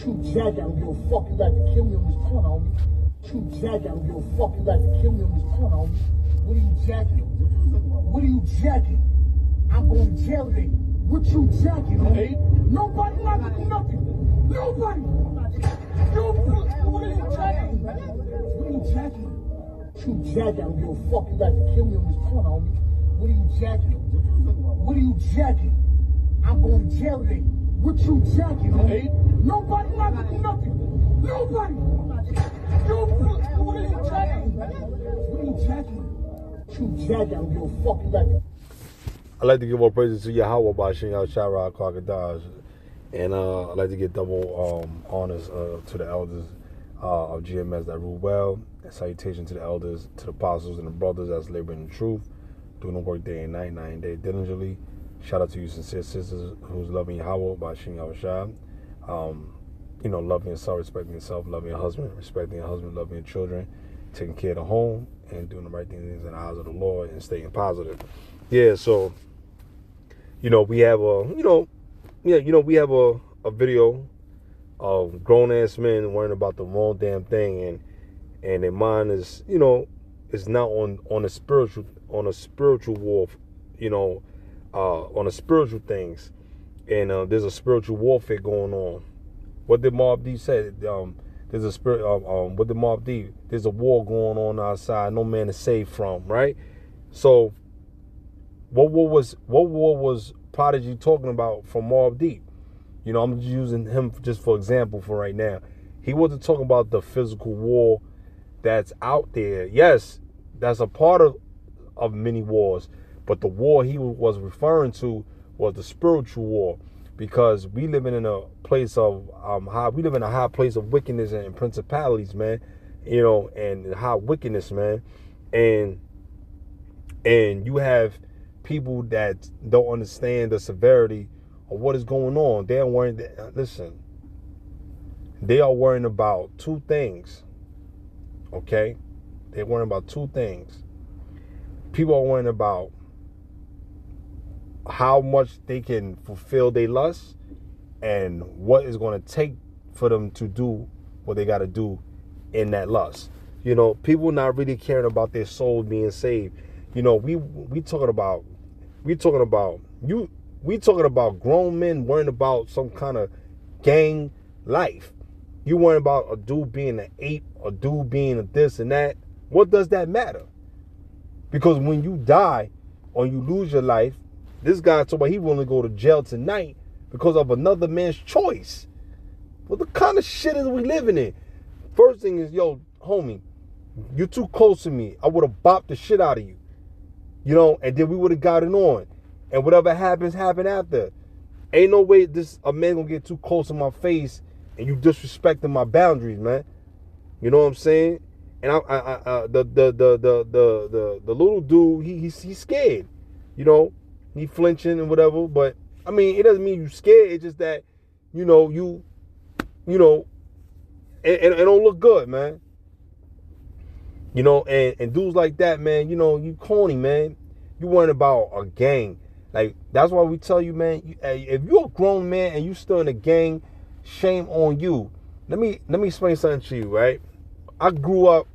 True Jackin, I don't give a fuck. You got to kill me on this corner, homie. True Jackin, I don't give a fuck. You got to kill me on this corner, homie. What are you jacking? What are you jacking? I'm going to jail today. What you jacking, homie? Nobody not gonna do nothing. Nobody. What are you jacking? What are you jacking? True Jackin, I don't give a fuck. You got to kill me on this corner, homie. What are you jacking? What are you jacking? I'm going to jail today. What you jacking, homie? Nobody not gonna do nothing. Nobody. What are you jacking? What are you jacking? True Jackin, I don't give a fuck. You got to. I'd like to give all praises to Yahweh by Shingal Shara Kwakadaj. And I'd like to give double honors to the elders of GMS that rule well. And salutation to the elders, to the apostles and the brothers that's laboring in truth, doing the work day and night, night and day diligently. Shout out to you sincere sisters who's loving Yahweh by Shingal Shara. You know, loving yourself, respecting yourself, loving your husband, respecting your husband, loving your children, taking care of the home, and doing the right things in the eyes of the Lord and staying positive. Yeah, so we have a video of grown ass men worrying about the wrong damn thing, and their mind is is not on a spiritual war, on the spiritual things, and there's a spiritual warfare going on. What did Mobb D say? There's a spirit. What did Mobb D? There's a war going on outside. No man is saved from. Right. So, what war was Prodigy talking about from Mobb D? I'm just using him just for example for right now. He wasn't talking about the physical war that's out there. Yes, that's a part of many wars, but the war he was referring to was the spiritual war, because we living in a place of high place of wickedness and principalities, man. And high wickedness, man. And you have people that don't understand the severity of what is going on. They are worrying. Listen, they are worrying about two things. Okay, they're worrying about two things. People are worrying about how much they can fulfill their lust and what is going to take for them to do what they got to do in that lust. People not really caring about their soul being saved. We talking about grown men worrying about some kind of gang life. You worrying about a dude being an ape, a dude being a this and that. What does that matter? Because when you die or you lose your life, this guy told me he willing to go to jail tonight because of another man's choice. What the kind of shit is we living in? First thing is, yo, homie, you're too close to me. I would have bopped the shit out of you. And then we would have gotten on. And whatever happens, happen after. Ain't no way a man gonna get too close to my face and you disrespecting my boundaries, man. You know what I'm saying? And the little dude, he's scared. He flinching and whatever. But I mean, it doesn't mean you scared. It's just that, it don't look good, man. And dudes like that, man, you corny, man. You worrying about a gang. Like, that's why we tell you, man, if you're a grown man and you still in a gang, shame on you. Let me explain something to you, right? I grew up,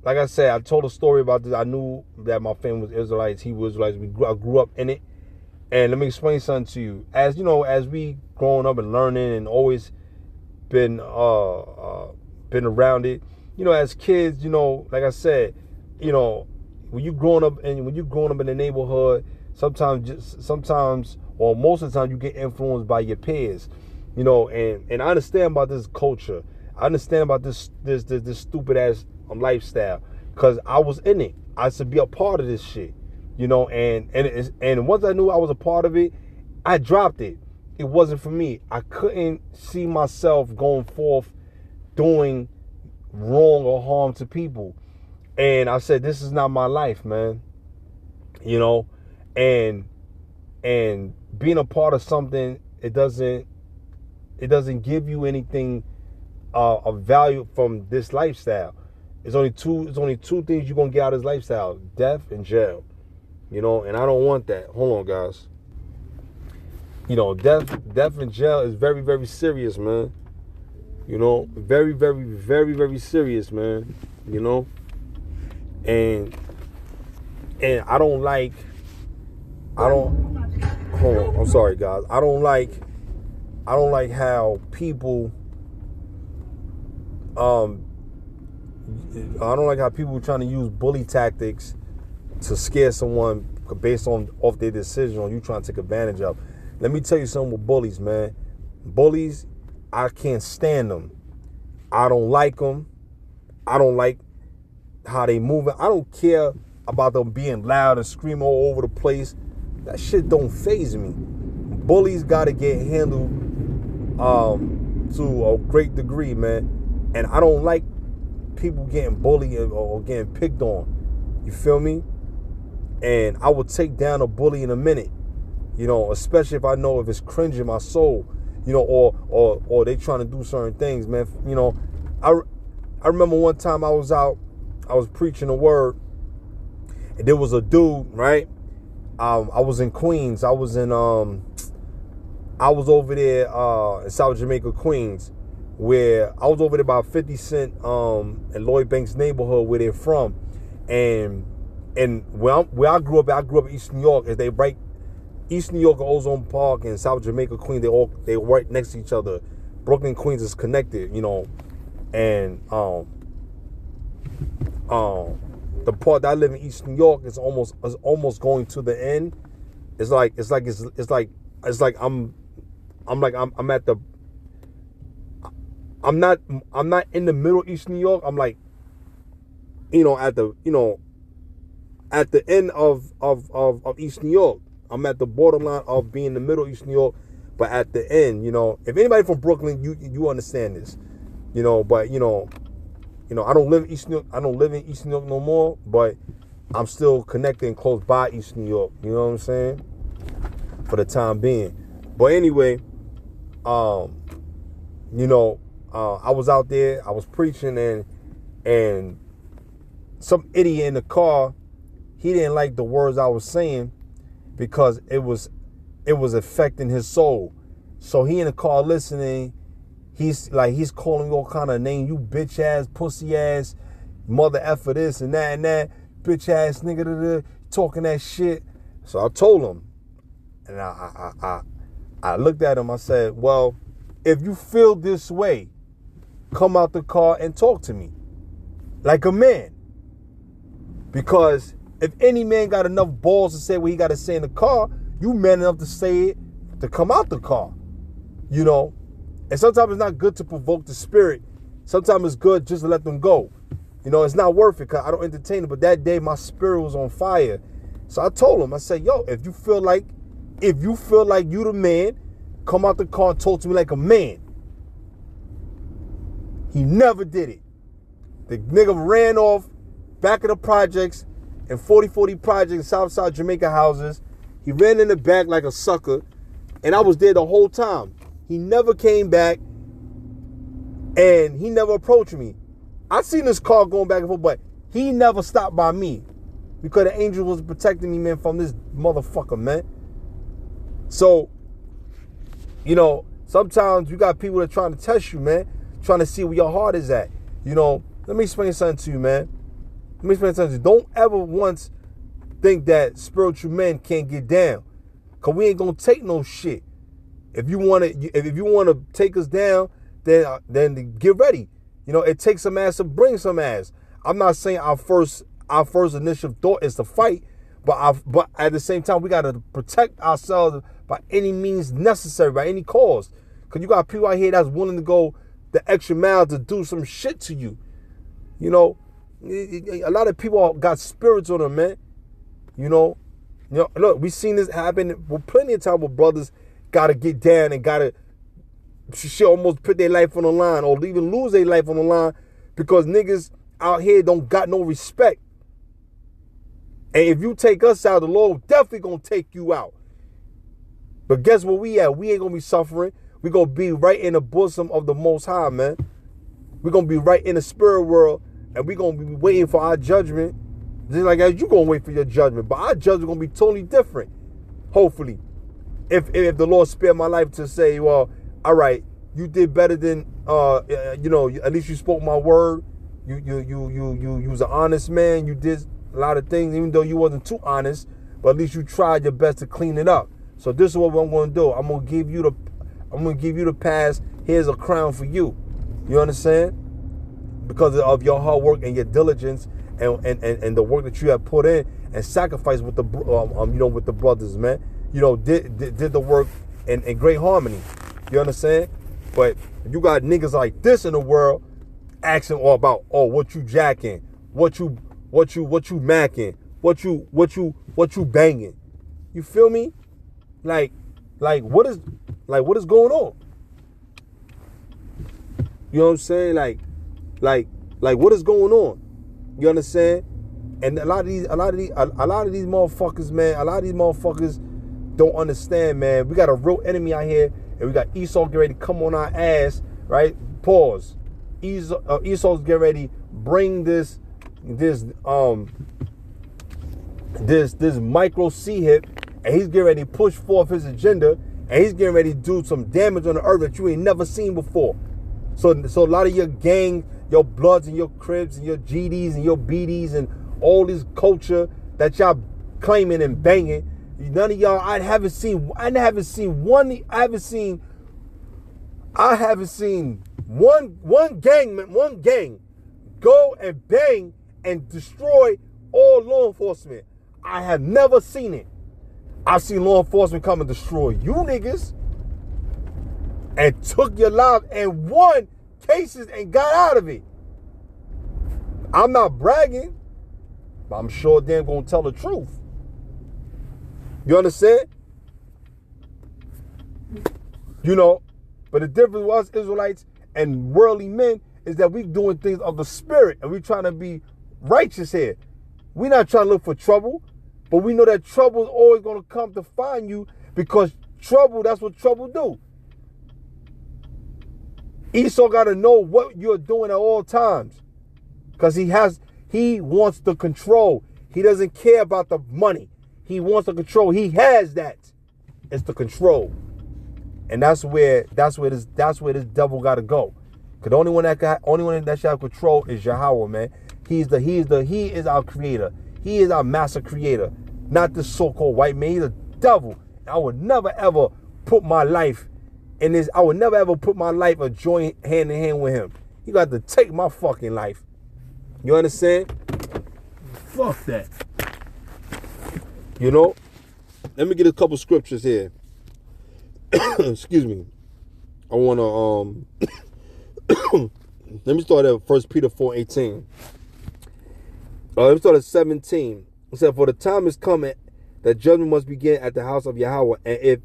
like I said, I told a story about this. I knew that my family was Israelites, Hebrew Israelites. I grew up in it. And let me explain something to you. As we growing up and learning and always been around it, as kids, like I said, when you growing up in the neighborhood, sometimes or most of the time you get influenced by your peers, and I understand about this culture. I understand about this stupid ass lifestyle, because I was in it. I used to be a part of this shit, and once I knew I was a part of it, I dropped it. It wasn't for me. I couldn't see myself going forth doing wrong or harm to people. And I said, this is not my life, man. And being a part of something, it doesn't give you anything of value from this lifestyle. It's only two things you're gonna get out of this lifestyle: death and jail. And I don't want that. Hold on, guys. You know, death in jail is very, very serious, man. You know, very, very, very, very serious, man. You know, and I don't like. Hold on. I'm sorry, guys. I don't like how people. I don't like how people are trying to use bully tactics to scare someone based off their decision on you trying to take advantage of. Let me tell you something with bullies, man. Bullies, I can't stand them. I don't like them. I don't like how they move. I don't care about them being loud and screaming all over the place. That shit don't faze me. Bullies got to get handled to a great degree, man. And I don't like people getting bullied or getting picked on. You feel me? And I will take down a bully in a minute. You know, especially if I know if it's cringing my soul. You know, or they trying to do certain things, man. You know, I remember one time I was preaching the word, and there was a dude, right? I was in Queens. I was over there in South Jamaica, Queens, where I was over there by 50 Cent in Lloyd Banks neighborhood where they're from, and where I grew up in East New York. Is they right East New York, Ozone Park, and South Jamaica, Queens. They right next to each other. Brooklyn, Queens is connected, you know, and the part that I live in East New York is almost going to the end. It's like I'm at the. I'm not in the middle of East New York. I'm like, at the end of East New York. I'm at the borderline of being in the middle of East New York, but at the end, if anybody from Brooklyn, you understand this, but I don't live in East New York. I don't live in East New York no more, but I'm still connected and close by East New York. You know what I'm saying? For the time being. But anyway, I was out there, I was preaching, and some idiot in the car, he didn't like the words I was saying because it was affecting his soul. So he in the car listening, he's calling me all kind of names, you bitch ass, pussy ass, mother effer this and that, bitch ass nigga, talking that shit. So I told him, and I looked at him, I said, well, if you feel this way, come out the car and talk to me like a man. Because if any man got enough balls to say what he got to say in the car, you man enough to say it, to come out the car, And sometimes it's not good to provoke the spirit. Sometimes it's good just to let them go. It's not worth it because I don't entertain it. But that day my spirit was on fire. So I told him, I said, yo, if you feel like you the man, come out the car and talk to me like a man. He never did it. The nigga ran off back of the projects and 4040 projects, Southside Jamaica houses. He ran in the back like a sucker, and I was there the whole time. He never came back, and he never approached me. I seen this car going back and forth, but he never stopped by me because the angel was protecting me, man, from this motherfucker, man. So, sometimes you got people that are trying to test you, man, trying to see where your heart is at. Let me explain something to you, man. Don't ever once think that spiritual men can't get down, cause we ain't gonna take no shit. If you wanna take us down, then get ready. It takes some ass to bring some ass. I'm not saying our first initial thought is to fight, but at the same time we gotta protect ourselves by any means necessary, by any cause. Cause you got people out here that's willing to go the extra mile to do some shit to you. A lot of people got spirits on them, man. Look, we seen this happen with plenty of time where brothers gotta get down and gotta shit almost put their life on the line or even lose their life on the line because niggas out here don't got no respect. And if you take us out, the Lord definitely gonna take you out. But guess where we at? We ain't gonna be suffering. We gonna be right in the bosom of the Most High, man. We gonna be right in the spirit world, and we gonna be waiting for our judgment. Just like as you gonna wait for your judgment, but our judgment gonna be totally different. Hopefully. if the Lord spared my life to say, well, all right, you did better than at least you spoke my word. You was an honest man. You did a lot of things, even though you wasn't too honest, but at least you tried your best to clean it up. So this is what I'm going to do. I'm going to give you the pass. Here's a crown for you. You understand? Because of your hard work and your diligence and the work that you have put in and sacrifice with the with the brothers, man. Did the work in great harmony. You understand? But you got niggas like this in the world asking all about, what you jacking, what you macking, what you banging. You feel me? Like what is going on? You know what I'm saying? Like what is going on? You understand? And a lot of these motherfuckers, man, don't understand, man. We got a real enemy out here, and we got Esau getting ready to come on our ass, right? Pause. Esau's getting ready to bring this micro C hip, and he's getting ready to push forth his agenda, and he's getting ready to do some damage on the earth that you ain't never seen before. So a lot of your gang, your Bloods and your Crips and your GDs and your BDs and all this culture that y'all claiming and banging, none of y'all, I haven't seen one gang go and bang and destroy all law enforcement. I have never seen it. I've seen law enforcement come and destroy you niggas and took your lives and won cases and got out of it. I'm not bragging, but I'm sure damn gonna tell the truth. You understand? But the difference with us Israelites and worldly men is that we doing things of the spirit and we trying to be righteous here. We're not trying to look for trouble, but we know that trouble is always going to come to find you because that's what trouble do. Esau got to know what you're doing at all times because he wants the control. He doesn't care about the money. He wants the control. He has that. It's the control. And that's where this devil got to go. Because the only one that shall have control is Yahweh, man. He is our creator. He is our master creator, not this so-called white man. He's a devil. I would never ever put my life in this. I would never ever put my life or join hand in hand with him. He got to take my fucking life. You understand? Fuck that. Let me get a couple scriptures here. Excuse me. I want to let me start at 1 Peter 4:18. Let me start at 17. It said, "For the time is coming that judgment must begin at the house of Yahweh, and if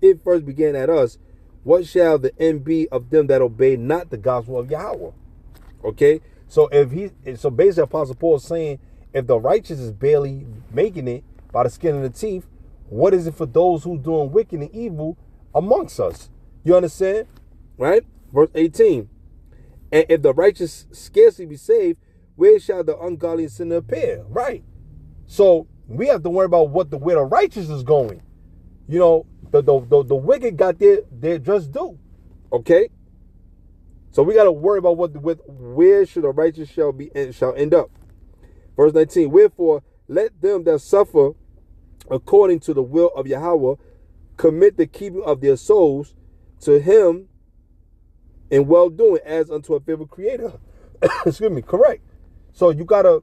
it first began at us, what shall the end be of them that obey not the gospel of Yahweh?" Okay, so basically Apostle Paul is saying, if the righteous is barely making it by the skin of the teeth, what is it for those who doing wicked and evil amongst us? You understand? Right? Verse 18. "And if the righteous scarcely be saved, where shall the ungodly and sinner appear?" Right. So we have to worry about where the righteous is going. The wicked got their just due. Okay. So we got to worry about where should the righteous shall end up. Verse 19. "Wherefore let them that suffer according to the will of Yahweh commit the keeping of their souls to him in well-doing as unto a favorite creator." Excuse me, correct. So you got to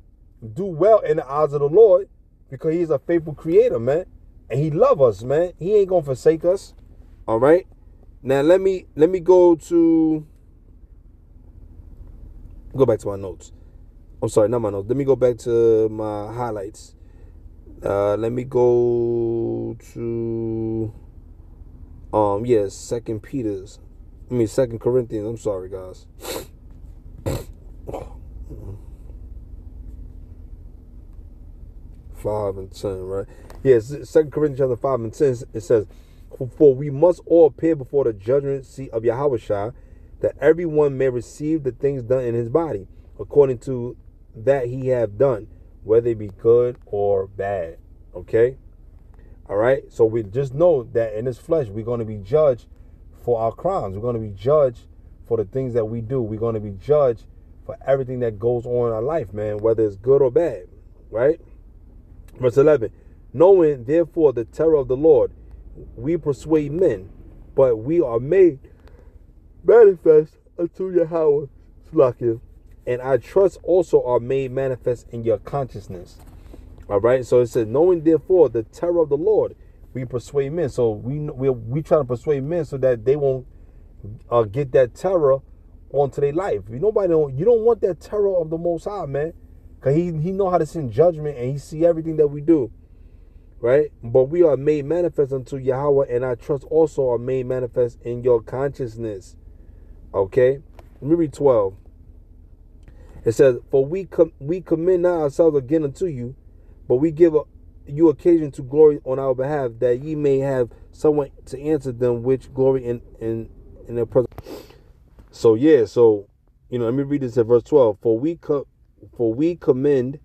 do well in the eyes of the Lord because he's a faithful creator, man. And he loves us, man. He ain't going to forsake us. All right. Now let me go back to my notes. I'm sorry, not my notes. Let me go back to my highlights. Let me go to 2 Corinthians. I'm sorry, guys. 5 and 10, right? Yes, 2 Corinthians chapter 5 and 10, it says, "For we must all appear before the judgment seat of Yahushua, that everyone may receive the things done in his body, according to that he have done, whether it be good or bad." Okay? All right. So we just know that in this flesh, we're going to be judged for our crimes. We're going to be judged for the things that we do. We're going to be judged for everything that goes on in our life, man, whether it's good or bad. Right. Verse 11. Knowing, therefore, the terror of the Lord, we persuade men, but we are made manifest unto Yahweh. And our trust also are made manifest in your consciousness. All right. So it says, knowing therefore the terror of the Lord, we persuade men. So we try to persuade men so that they won't get that terror onto their life. You don't want that terror of the Most High, man, because he know how to send judgment and he see everything that we do. Right. But we are made manifest unto Yahweh, and our trust also are made manifest in your consciousness. Okay. Let me read 12. It says, for we commend not ourselves again unto you, but we give you occasion to glory on our behalf, that ye may have someone to answer them which glory in their presence. So yeah, so let me read this at verse 12. For we commend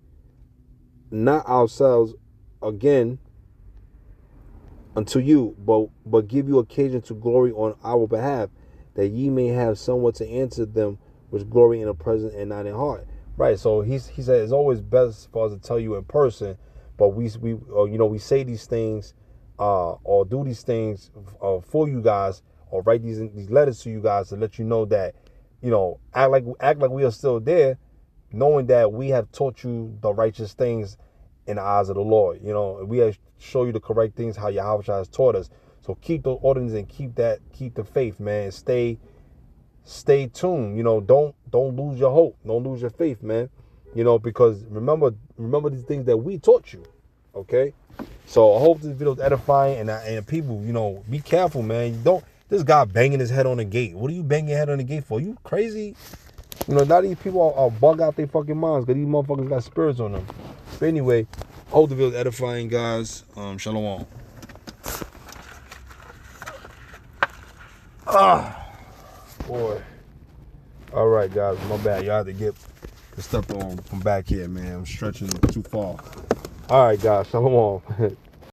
not ourselves again unto you, but give you occasion to glory on our behalf, that ye may have someone to answer them which glory in the present and not in heart. Right. So he said it's always best for us to tell you in person, but we say these things or do these things for you guys, or write these letters to you guys to let you know that act like we are still there, knowing that we have taught you the righteous things in the eyes of the Lord. We have show you the correct things how Yahweh has taught us. So keep the ordinance and keep the faith, man. Stay tuned. Don't lose your hope. Don't lose your faith, man. Because remember these things that we taught you. Okay. So I hope this video is edifying, and people, be careful, man. This guy banging his head on the gate. What are you banging your head on the gate for? You crazy? Now these people are bug out their fucking minds because these motherfuckers got spirits on them. But anyway, I hope the video is edifying, guys. Shalom. Boy. All right, guys. My bad. Y'all had to get the stuff on from back here, man. I'm stretching too far. All right, guys. Shalom.